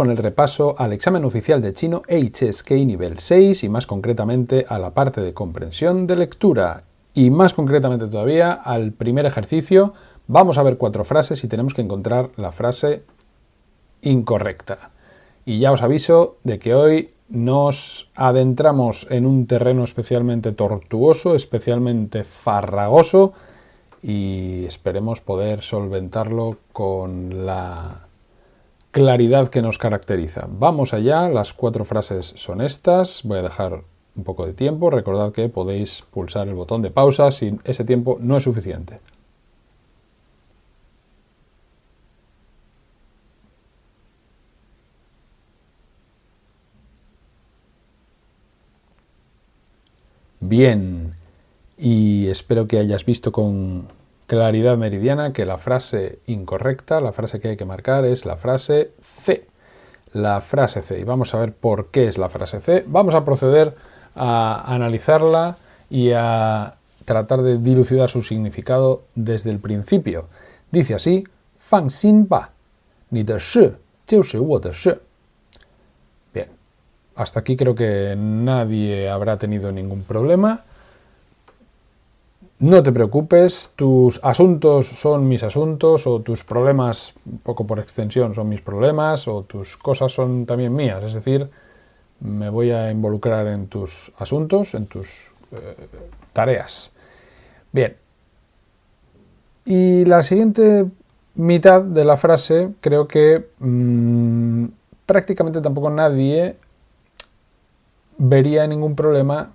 con el repaso al examen oficial de chino HSK nivel 6 y más concretamente a la parte de comprensión de lectura y más concretamente todavía al primer ejercicio. Vamos a ver 4 frases y tenemos que encontrar la frase incorrecta. Y ya os aviso de que hoy nos adentramos en un terreno especialmente tortuoso, especialmente farragoso y esperemos poder solventarlo con la claridad que nos caracteriza. Vamos allá, las 4 frases son estas. Voy a dejar un poco de tiempo. Recordad que podéis pulsar el botón de pausa si ese tiempo no es suficiente. Bien, y espero que hayas visto con claridad meridiana que la frase incorrecta, la frase que hay que marcar es la frase C. La frase C. Y vamos a ver por qué es la frase C. Vamos a proceder a analizarla y a tratar de dilucidar su significado desde el principio. Dice así: 放心吧，你的事就是我的事。 Bien, hasta aquí creo que nadie habrá tenido ningún problema. No te preocupes, tus asuntos son mis asuntos, o tus problemas, un poco por extensión, son mis problemas, o tus cosas son también mías. Es decir, me voy a involucrar en tus asuntos, en tus tareas. Bien. Y la siguiente mitad de la frase creo que prácticamente tampoco nadie vería ningún problema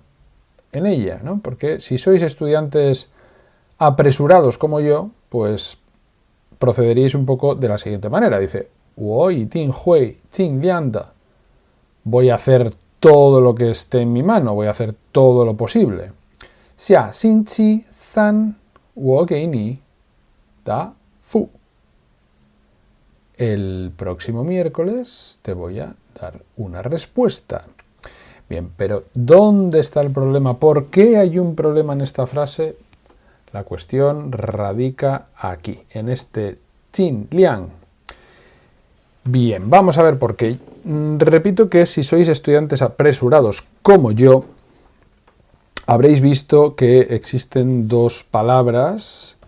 en ella, ¿no? Porque si sois estudiantes apresurados como yo, pues procederíais un poco de la siguiente manera. Dice: 我一定会尽量的. Voy a hacer todo lo que esté en mi mano, voy a hacer todo lo posible. 下星期三我给你答复. El próximo miércoles te voy a dar una respuesta. Bien, pero ¿dónde está el problema? ¿Por qué hay un problema en esta frase? La cuestión radica aquí, en este Jin Liang. Bien, vamos a ver por qué. Repito que si sois estudiantes apresurados como yo, habréis visto que existen 2 palabras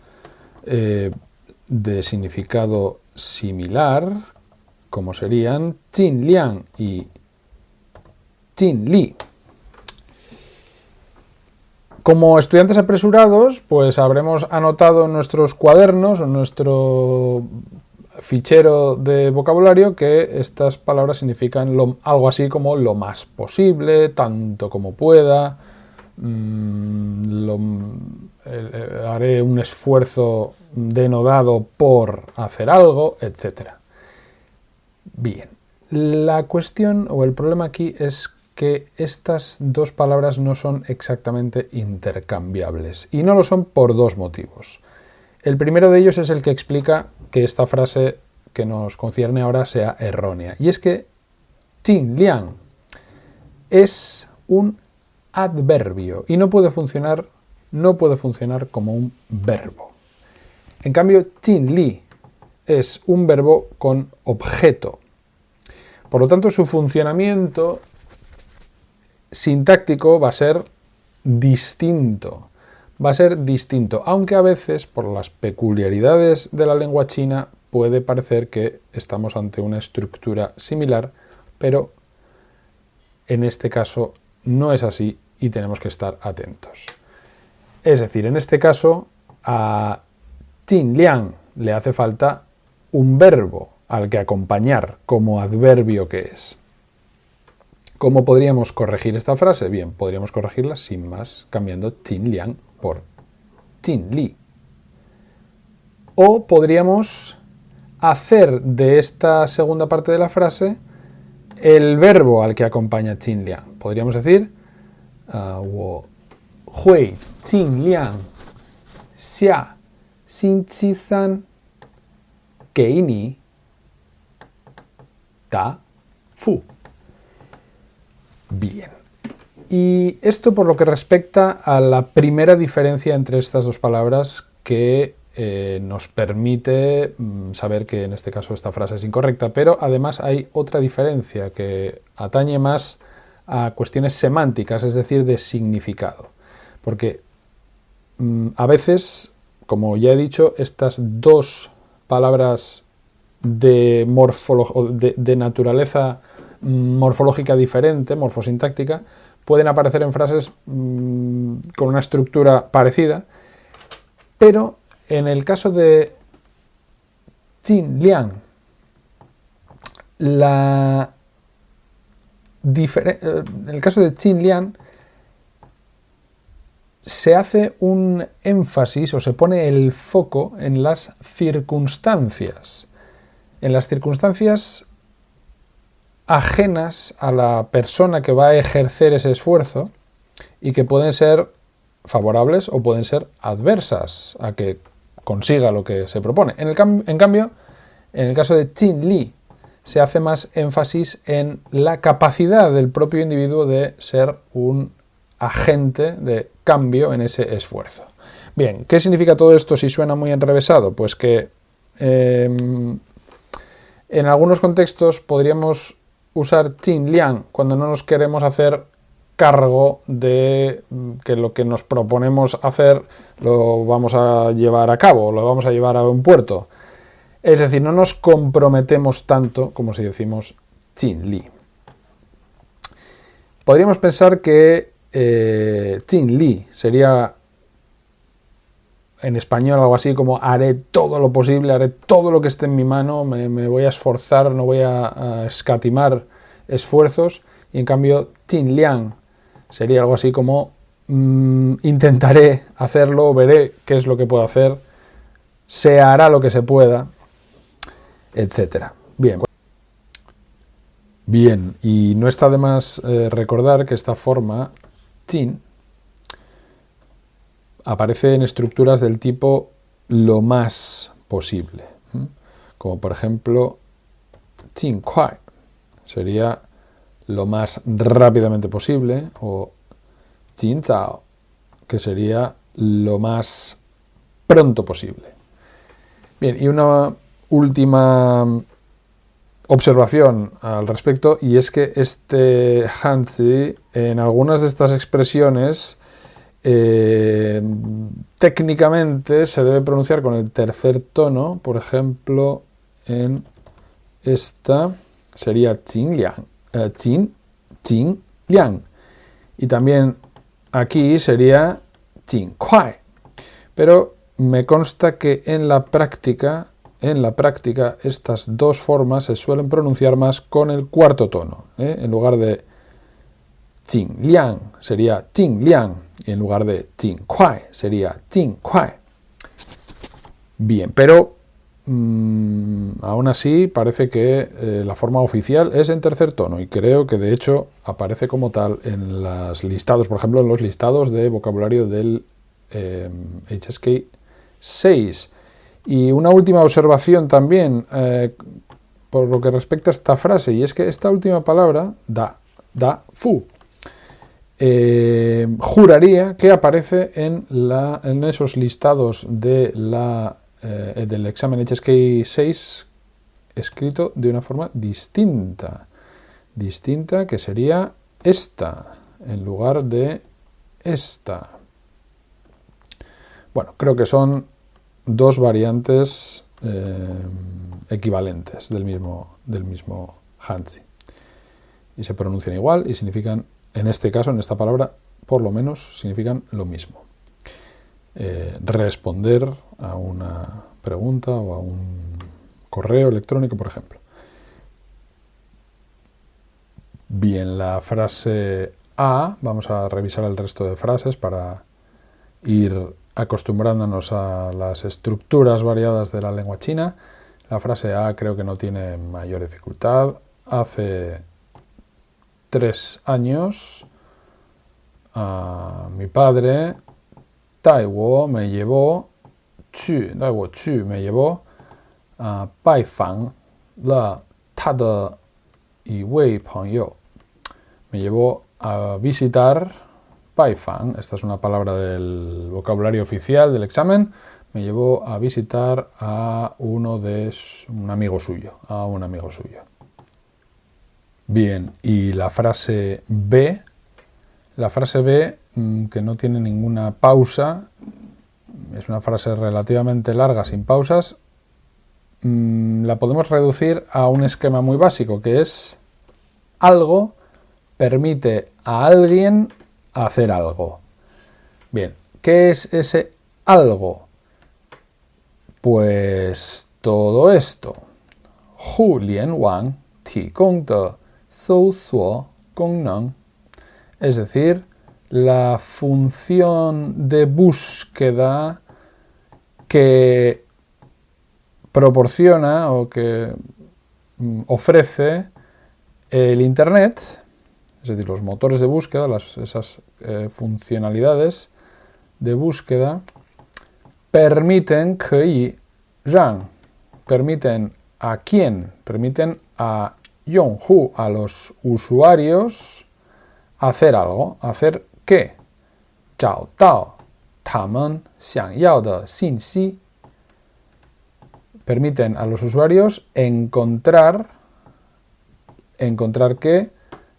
de significado similar, como serían Jin Liang y Jin Li. Como estudiantes apresurados, pues habremos anotado en nuestros cuadernos o en nuestro fichero de vocabulario que estas palabras significan algo así como lo más posible, tanto como pueda, haré un esfuerzo denodado por hacer algo, etc. Bien, la cuestión o el problema aquí es que estas 2 palabras no son exactamente intercambiables, y no lo son por 2 motivos. El primero de ellos es el que explica que esta frase que nos concierne ahora sea errónea, y es que Jin Liang es un adverbio y no puede funcionar como un verbo. En cambio, Jin Li es un verbo con objeto. Por lo tanto, su funcionamiento sintáctico va a ser distinto. Aunque a veces, por las peculiaridades de la lengua china, puede parecer que estamos ante una estructura similar, pero en este caso no es así y tenemos que estar atentos. Es decir, en este caso, a Jin Liang le hace falta un verbo al que acompañar como adverbio que es. ¿Cómo podríamos corregir esta frase? Bien, podríamos corregirla sin más, cambiando Jin Liang por Jin Li. O podríamos hacer de esta segunda parte de la frase el verbo al que acompaña Jin Liang. Podríamos decir: 我会尽量下星期三给你答复. Bien. Y esto por lo que respecta a la primera diferencia entre estas 2 palabras que nos permite saber que en este caso esta frase es incorrecta, pero además hay otra diferencia que atañe más a cuestiones semánticas, es decir, de significado. Porque a veces, como ya he dicho, estas dos palabras de naturaleza morfológica diferente, morfosintáctica, pueden aparecer en frases con una estructura parecida, pero en el caso de Jin Liang, en el caso de Jin Liang se hace un énfasis o se pone el foco en las circunstancias ajenas a la persona que va a ejercer ese esfuerzo y que pueden ser favorables o pueden ser adversas a que consiga lo que se propone. En cambio, en el caso de Jin Li, se hace más énfasis en la capacidad del propio individuo de ser un agente de cambio en ese esfuerzo. Bien, ¿qué significa todo esto si suena muy enrevesado? Pues que en algunos contextos podríamos usar Jin Liang cuando no nos queremos hacer cargo de que lo que nos proponemos hacer lo vamos a llevar a cabo, lo vamos a llevar a un puerto. Es decir, no nos comprometemos tanto como si decimos Jin Li. Podríamos pensar que Jin Li sería en español algo así como haré todo lo posible, haré todo lo que esté en mi mano, me voy a esforzar, no voy a escatimar esfuerzos, y en cambio Jin Liang sería algo así como intentaré hacerlo, veré qué es lo que puedo hacer, se hará lo que se pueda, etc. Bien, y no está de más recordar que esta forma, Jin, aparece en estructuras del tipo lo más posible, como por ejemplo Jin Kuai, sería lo más rápidamente posible, o Jin Zhao, que sería lo más pronto posible. Bien, y una última observación al respecto, y es que este Hanzi, en algunas de estas expresiones, técnicamente se debe pronunciar con el tercer tono. Por ejemplo, en esta sería Jin Liang, Jin Liang, y también aquí sería Jin Kuai, pero me consta que en la práctica estas dos formas se suelen pronunciar más con el cuarto tono, en lugar de Jin Liang sería Jin Liang, y en lugar de Jin Kuai sería Jin Kuai. Bien, pero aún así parece que la forma oficial es en tercer tono, y creo que de hecho aparece como tal en los listados, por ejemplo en los listados de vocabulario del HSK 6. Y una última observación también por lo que respecta a esta frase, y es que esta última palabra, da fu, juraría que aparece en esos listados del examen HSK 6 escrito de una forma distinta, que sería esta en lugar de esta. Bueno, creo que son dos variantes equivalentes del mismo Hanzi, y se pronuncian igual y significan, en este caso, en esta palabra, por lo menos, significan lo mismo. Responder a una pregunta o a un correo electrónico, por ejemplo. Bien, la frase A, vamos a revisar el resto de frases para ir acostumbrándonos a las estructuras variadas de la lengua china. La frase A creo que no tiene mayor dificultad. Hace 3 años, mi padre, Dai Wo me llevó a Bai Fang le ta de yi wei pengyou. Me llevó a visitar Bai Fang. Esta es una palabra del vocabulario oficial del examen. me llevó a visitar a un amigo suyo, Bien, y la frase B, que no tiene ninguna pausa, es una frase relativamente larga, sin pausas, la podemos reducir a un esquema muy básico, que es algo permite a alguien hacer algo. Bien, ¿qué es ese algo? Pues todo esto. 互联网提供的搜索功能, es decir, la función de búsqueda que proporciona o que ofrece el Internet, es decir, los motores de búsqueda, esas funcionalidades de búsqueda, permiten a quién, permiten a 用户, a los usuarios, hacer algo. ¿Hacer qué? 找到他们想要的信息. Permiten a los usuarios encontrar ¿qué?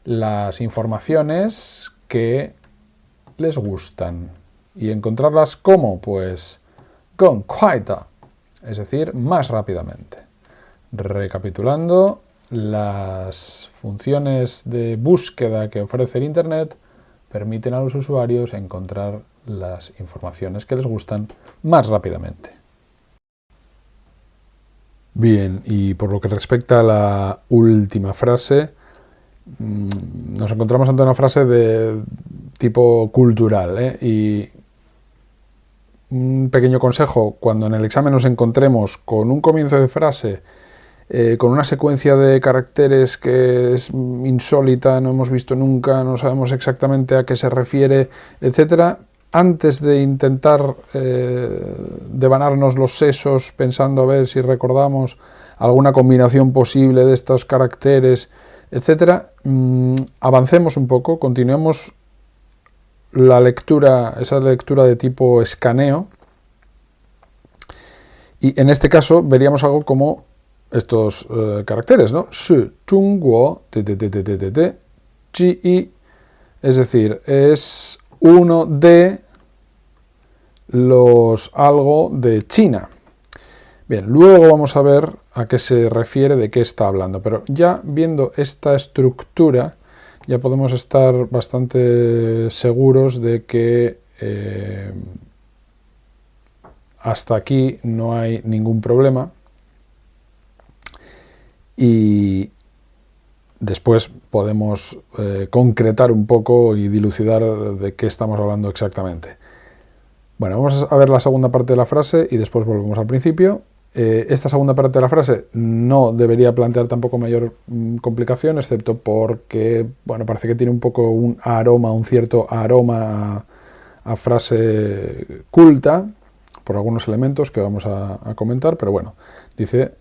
Las informaciones que les gustan. ¿Y encontrarlas cómo? Pues 更快的, es decir, más rápidamente. Recapitulando, las funciones de búsqueda que ofrece el Internet permiten a los usuarios encontrar las informaciones que les gustan más rápidamente. Bien, y por lo que respecta a la última frase, nos encontramos ante una frase de tipo cultural, y un pequeño consejo: cuando en el examen nos encontremos con un comienzo de frase con una secuencia de caracteres que es insólita, no hemos visto nunca, no sabemos exactamente a qué se refiere, etc., antes de intentar devanarnos los sesos pensando a ver si recordamos alguna combinación posible de estos caracteres, etc., avancemos un poco, continuemos la lectura, esa lectura de tipo escaneo, y en este caso veríamos algo como estos caracteres, ¿no? Shi, Zhongguo, Ji, es decir, es uno de los algo de China. Bien, luego vamos a ver a qué se refiere, de qué está hablando, pero ya viendo esta estructura ya podemos estar bastante seguros de que hasta aquí no hay ningún problema, y después podemos concretar un poco y dilucidar de qué estamos hablando exactamente. Bueno, vamos a ver la segunda parte de la frase y después volvemos al principio. Esta segunda parte de la frase no debería plantear tampoco mayor complicación, excepto porque, bueno, parece que tiene un poco un cierto aroma a frase culta, por algunos elementos que vamos a comentar, pero bueno, dice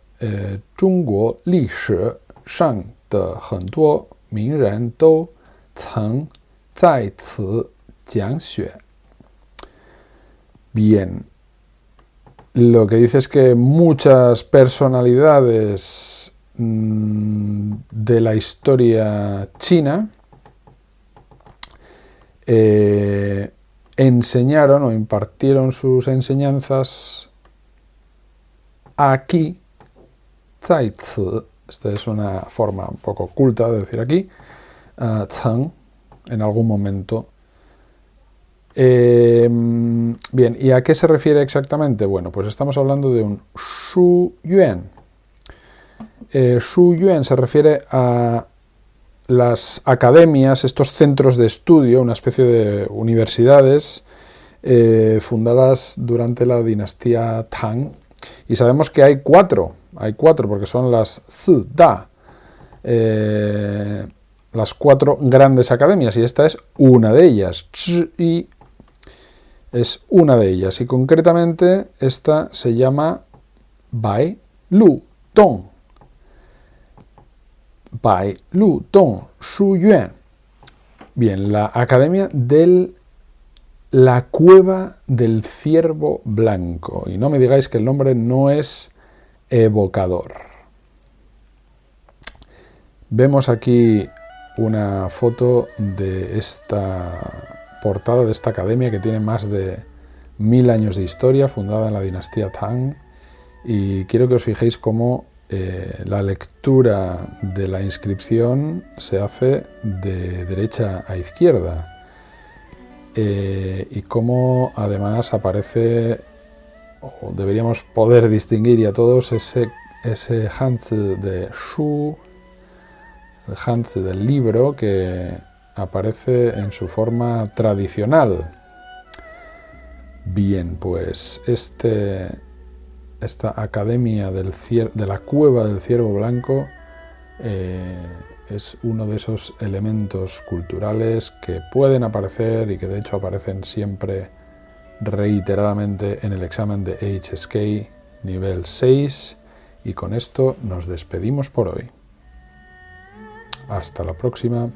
中国历史上的很多名人都曾在此讲学. Bien, lo que dice es que muchas personalidades de la historia china enseñaron o impartieron sus enseñanzas aquí. 在此, esta es una forma un poco oculta de decir aquí, 曾, en algún momento. Bien, ¿y a qué se refiere exactamente? Bueno, pues estamos hablando de un Shu Yuan. Shu Yuan se refiere a las academias, estos centros de estudio, una especie de universidades fundadas durante la dinastía Tang, y sabemos que hay cuatro porque son las Zida, las cuatro grandes academias, y esta es una de ellas. Zhi es una de ellas, y concretamente esta se llama Bai Lu Dong. Bai Lu Dong Shu Yuan. Bien, la academia del La cueva del ciervo blanco. Y no me digáis que el nombre no es evocador. Vemos aquí una foto de esta portada de esta academia que tiene más de 1000 años de historia, fundada en la dinastía Tang, y quiero que os fijéis cómo la lectura de la inscripción se hace de derecha a izquierda, y cómo además aparece, o deberíamos poder distinguir ya todos, ese Hanzi de Shu, el Hanzi del libro, que aparece en su forma tradicional. Bien, pues esta academia de la cueva del ciervo blanco es uno de esos elementos culturales que pueden aparecer y que de hecho aparecen siempre reiteradamente en el examen de HSK nivel 6, y con esto nos despedimos por hoy. Hasta la próxima.